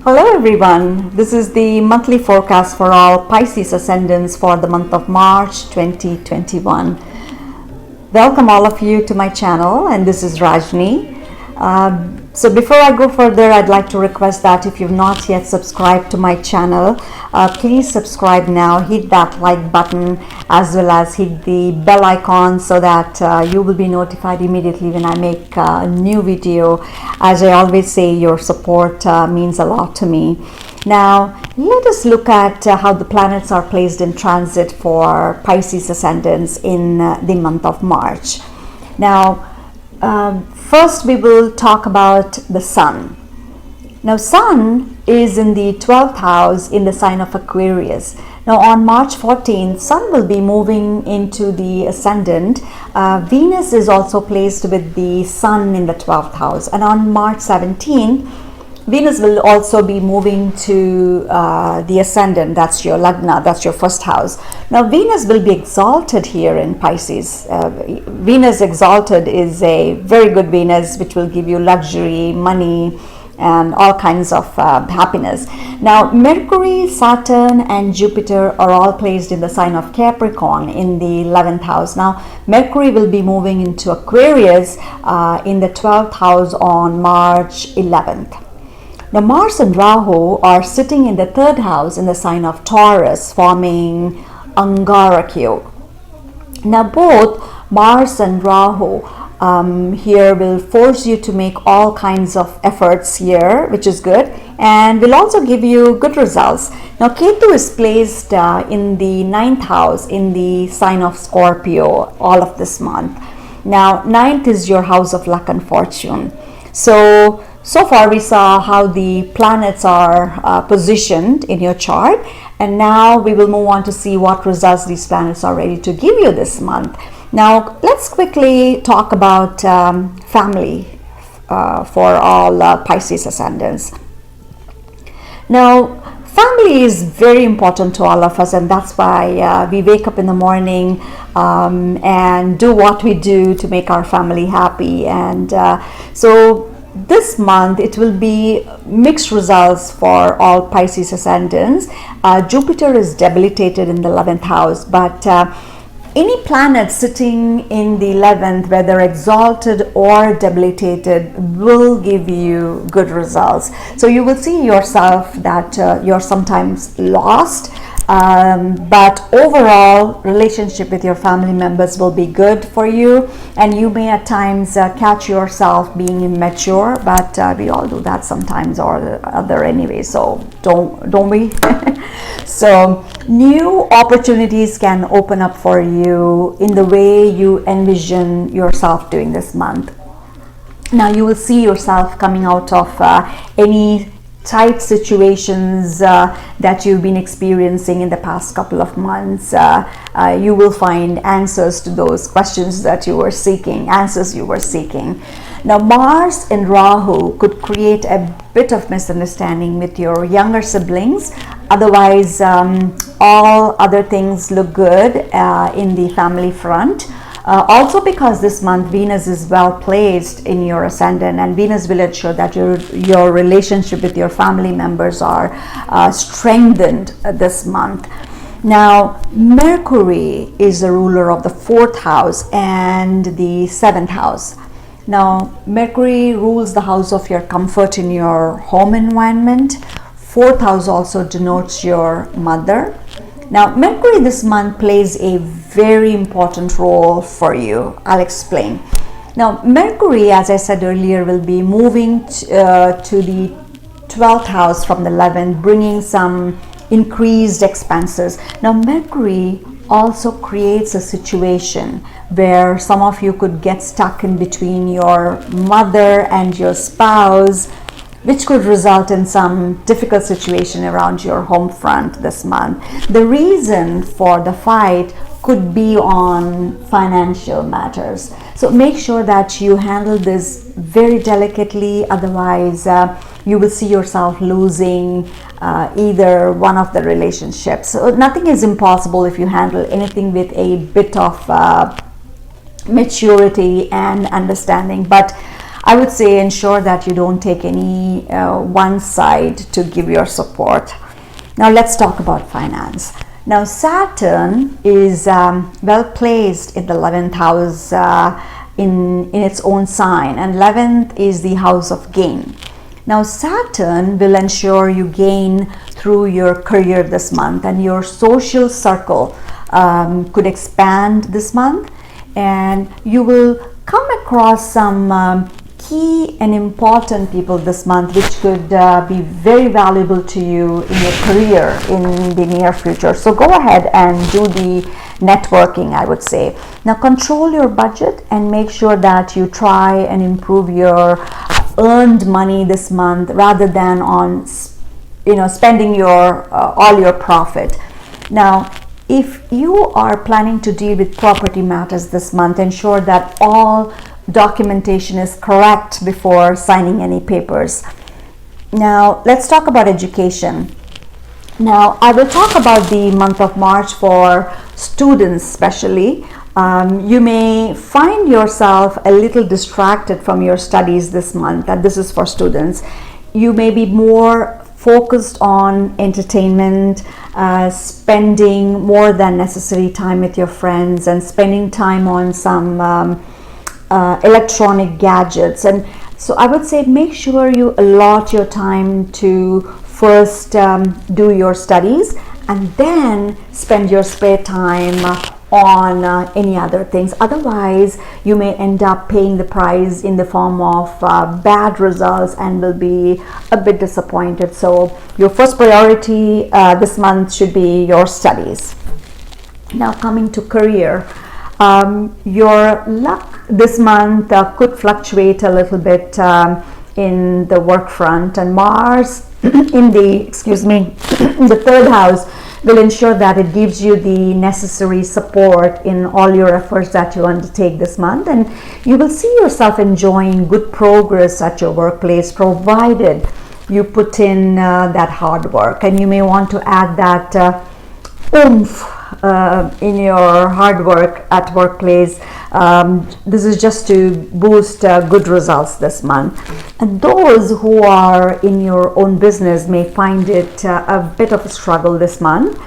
Hello everyone, this is the monthly forecast for all Pisces Ascendants for the month of March 2021. Welcome all of you to my channel, and this is Rajni. So before I go further, I'd like to request that if you've not yet subscribed to my channel, please subscribe now, hit that like button as well as hit the bell icon so that you will be notified immediately when I make a new video. As I always say, your support means a lot to me. Now let us look at how the planets are placed in transit for Pisces Ascendants in the month of March. Now first we will talk about the Sun. Now Sun is in the 12th house in the sign of Aquarius. Now on March 14th, Sun will be moving into the Ascendant. Venus is also placed with the Sun in the 12th house, and on March 17th, Venus will also be moving to the Ascendant. That's your Lagna, that's your first house. Now Venus will be exalted here in Pisces. Venus exalted is a very good Venus which will give you luxury, money, and all kinds of happiness. Now Mercury, Saturn and Jupiter are all placed in the sign of Capricorn in the 11th house. Now Mercury will be moving into Aquarius in the 12th house on March 11th. Now Mars and Rahu are sitting in the 3rd house in the sign of Taurus, forming Angarakya. Now both Mars and Rahu here will force you to make all kinds of efforts here, which is good, and will also give you good results. Now Ketu is placed in the 9th house in the sign of Scorpio all of this month. Now 9th is your house of luck and fortune. So far we saw how the planets are positioned in your chart, and now we will move on to see what results these planets are ready to give you this month. Now let's quickly talk about family for all Pisces Ascendants. Now family is very important to all of us, and that's why we wake up in the morning and do what we do to make our family happy. And so this month it will be mixed results for all Pisces Ascendants. Jupiter is debilitated in the 11th house, but any planet sitting in the 11th, whether exalted or debilitated, will give you good results. So you will see yourself that you're sometimes lost, but overall relationship with your family members will be good for you, and you may at times catch yourself being immature, but we all do that sometimes or the other anyway, so don't we? So new opportunities can open up for you in the way you envision yourself doing this month. Now you will see yourself coming out of any tight situations that you've been experiencing in the past couple of months. You will find answers to those questions that you were seeking, answers you were seeking. Now Mars and Rahu could create a bit of misunderstanding with your younger siblings. Otherwise, all other things look good in the family front. Also because this month Venus is well placed in your Ascendant, and Venus will ensure that your relationship with your family members are strengthened this month. Now Mercury is the ruler of the 4th house and the 7th house. Now Mercury rules the house of your comfort in your home environment. 4th house also denotes your mother. Now Mercury this month plays a very important role for you. I'll explain. Now Mercury, as I said earlier, will be moving to the 12th house from the 11th, bringing some increased expenses. Now Mercury also creates a situation where some of you could get stuck in between your mother and your spouse, which could result in some difficult situation around your home front this month. The reason for the fight could be on financial matters. So make sure that you handle this very delicately, otherwise you will see yourself losing either one of the relationships. So nothing is impossible if you handle anything with a bit of maturity and understanding. But I would say ensure that you don't take any one side to give your support. Now let's talk about finance. Now Saturn is well placed in the 11th house in its own sign, and 11th is the house of gain. Now Saturn will ensure you gain through your career this month, and your social circle could expand this month, and you will come across some key and important people this month which could be very valuable to you in your career in the near future. So go ahead and do the networking, I would say. Now control your budget and make sure that you try and improve your earned money this month rather than on spending your all your profit. Now if you are planning to deal with property matters this month, ensure that all documentation is correct before signing any papers. Now let's talk about education. Now I will talk about the month of March for students especially. You may find yourself a little distracted from your studies this month, and this is for students. You may be more focused on entertainment, spending more than necessary time with your friends, and spending time on some electronic gadgets. And so I would say make sure you allot your time to first do your studies and then spend your spare time on any other things. Otherwise you may end up paying the price in the form of bad results and will be a bit disappointed. So your first priority this month should be your studies. Now coming to career, your luck this month could fluctuate a little bit in the work front, and Mars in the third house will ensure that it gives you the necessary support in all your efforts that you undertake this month, and you will see yourself enjoying good progress at your workplace provided you put in that hard work. And you may want to add that oomph in your hard work at workplace. This is just to boost good results this month. And those who are in your own business may find it a bit of a struggle this month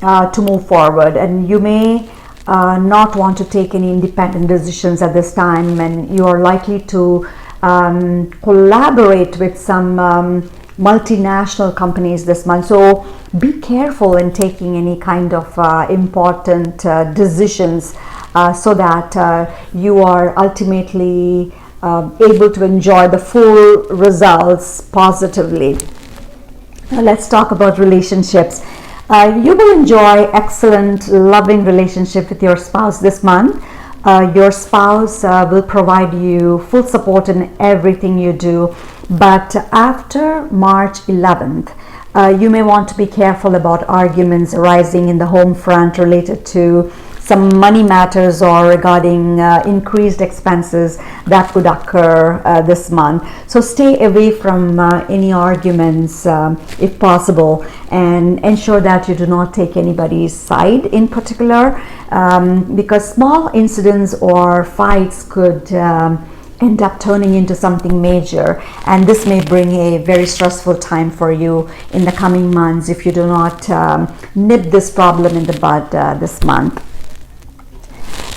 to move forward, and you may not want to take any independent decisions at this time, and you are likely to collaborate with some multinational companies this month. So be careful in taking any kind of important decisions so that you are ultimately able to enjoy the full results positively. Now let's talk about relationships. You will enjoy excellent loving relationship with your spouse this month. Your spouse will provide you full support in everything you do, but after March 11th, you may want to be careful about arguments arising in the home front related to some money matters or regarding increased expenses that could occur this month. So stay away from any arguments if possible, and ensure that you do not take anybody's side in particular, because small incidents or fights could end up turning into something major, and this may bring a very stressful time for you in the coming months if you do not nip this problem in the bud this month.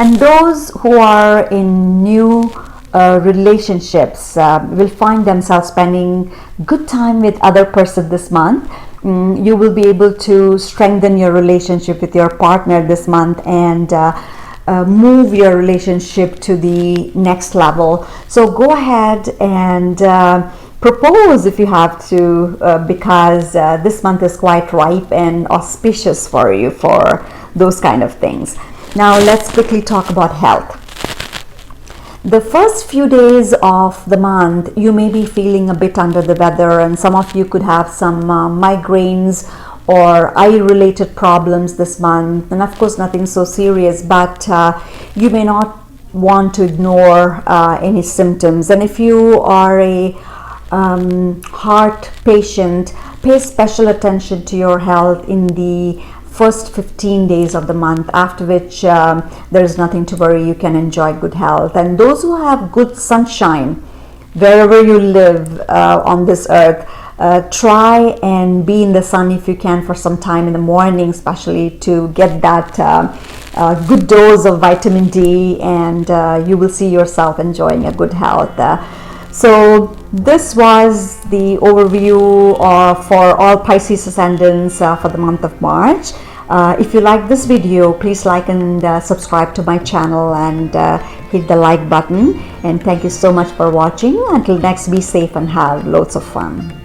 And those who are in new relationships will find themselves spending good time with other person this month. You will be able to strengthen your relationship with your partner this month and move your relationship to the next level. So go ahead and propose if you have to, because this month is quite ripe and auspicious for you for those kind of things. Now let's quickly talk about health. The first few days of the month you may be feeling a bit under the weather, and some of you could have some migraines or eye related problems this month, and of course nothing so serious, but you may not want to ignore any symptoms. And if you are a heart patient, pay special attention to your health in the first 15 days of the month, after which there is nothing to worry. You can enjoy good health. And those who have good sunshine wherever you live on this earth, try and be in the sun if you can for some time in the morning, especially to get that good dose of vitamin D, and you will see yourself enjoying a good health. So this was the overview for all Pisces ascendants for the month of March. If you like this video, please like and subscribe to my channel and hit the like button. And thank you so much for watching. Until next, be safe and have loads of fun.